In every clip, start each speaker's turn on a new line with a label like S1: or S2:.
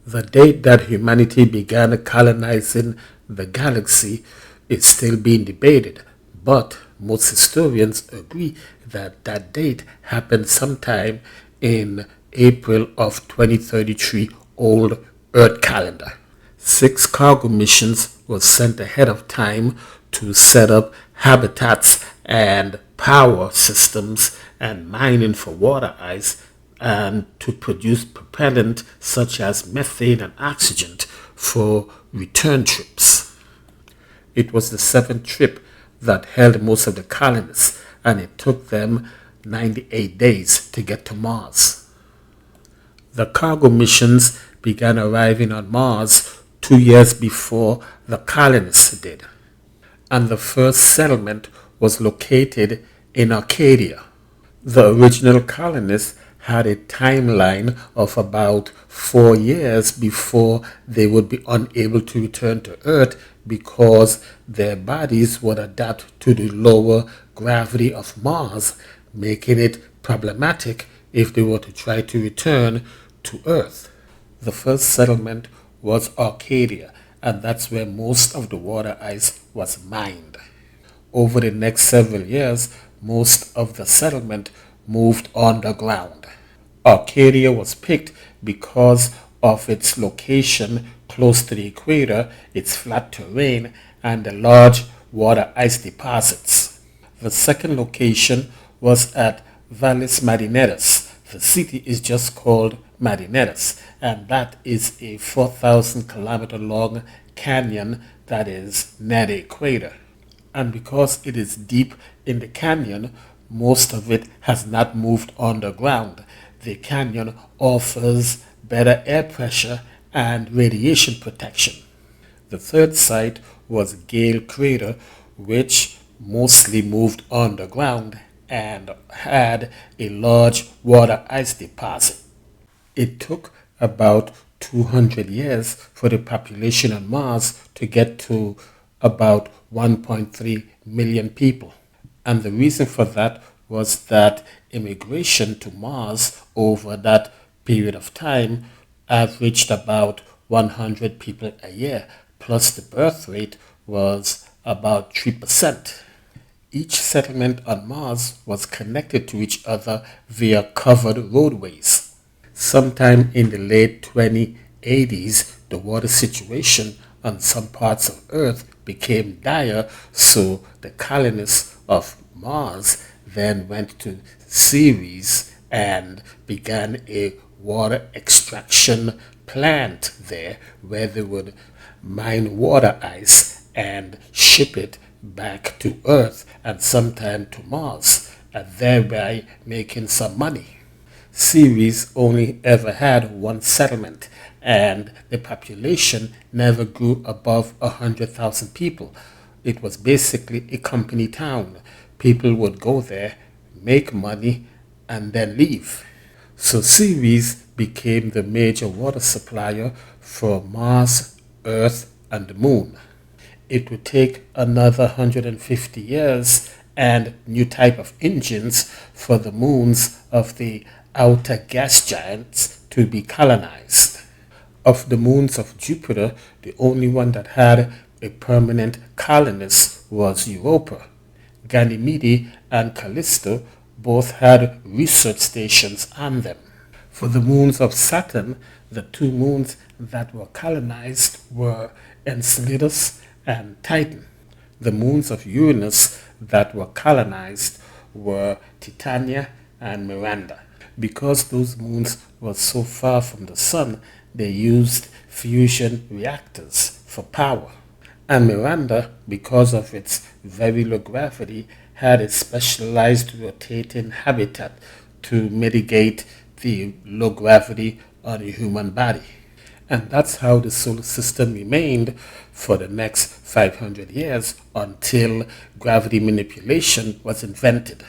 S1: The date that humanity began colonizing the galaxy is still being debated, but most historians agree that that date happened sometime in April of 2033 old Earth calendar. 6 cargo missions were sent ahead of time to set up habitats and power systems and mining for water ice and to produce propellant such as methane and oxygen for return trips. It was the seventh trip that held most of the colonists, and it took them 98 days to get to Mars. The cargo missions began arriving on Mars 2 years before the colonists did, and the first settlement was located in Arcadia. The original colonists had a timeline of about 4 years before they would be unable to return to Earth because their bodies would adapt to the lower gravity of Mars, making it problematic if they were to try to return to Earth. The first settlement was Arcadia, and that's where most of the water ice was mined. Over the next several years, most of the settlement moved underground. Arcadia was picked because of its location close to the equator, its flat terrain, and the large water ice deposits. The second location was at Valles Marineris. The city is just called Marineris, and that is a 4,000-kilometer long canyon that is near the equator. And because it is deep in the canyon, most of it has not moved underground. The canyon offers better air pressure and radiation protection. The third site was Gale Crater, which mostly moved underground and had a large water ice deposit. It took about 200 years for the population on Mars to get to about 1.3 million people. And the reason for that was that immigration to Mars over that period of time averaged about 100 people a year, plus the birth rate was about 3%. Each settlement on Mars was connected to each other via covered roadways. Sometime in the late 2080s, the water situation on some parts of Earth became dire, so the colonists of Mars then went to Ceres and began a water extraction plant there where they would mine water ice and ship it back to Earth and sometime to Mars, and thereby making some money. Ceres only ever had one settlement, and the population never grew above 100,000 people. It was basically a company town. People would go there, make money, and then leave. So Ceres became the major water supplier for Mars, Earth, and the Moon. It would take another 150 years and new type of engines for the moons of the outer gas giants to be colonized. Of the moons of Jupiter, the only one that had a permanent colonist was Europa. Ganymede and Callisto both had research stations on them. For the moons of Saturn, the two moons that were colonized were Enceladus and Titan. The moons of Uranus that were colonized were Titania and Miranda. Because those moons were so far from the sun, they used fusion reactors for power. And Miranda, because of its very low gravity, had a specialized rotating habitat to mitigate the low gravity on the human body. And that's how the solar system remained for the next 500 years until gravity manipulation was invented.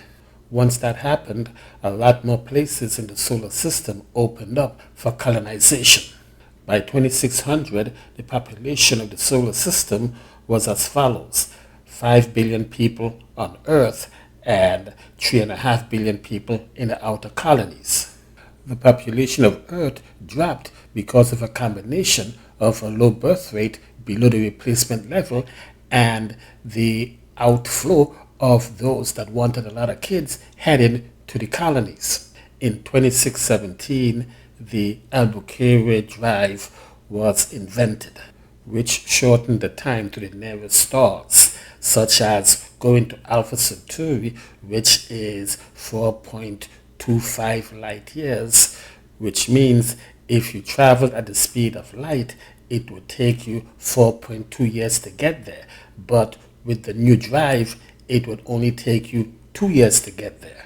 S1: Once that happened, a lot more places in the solar system opened up for colonization. By 2600, the population of the solar system was as follows: 5 billion people on Earth and 3.5 billion people in the outer colonies. The population of Earth dropped because of a combination of a low birth rate below the replacement level and the outflow of those that wanted a lot of kids heading to the colonies. In 2617, the Albuquerque Drive was invented, which shortened the time to the nearest stars, such as going to Alpha Centauri, which is 4.25 light years, which means if you traveled at the speed of light, it would take you 4.2 years to get there. But with the new drive, it would only take you 2 years to get there.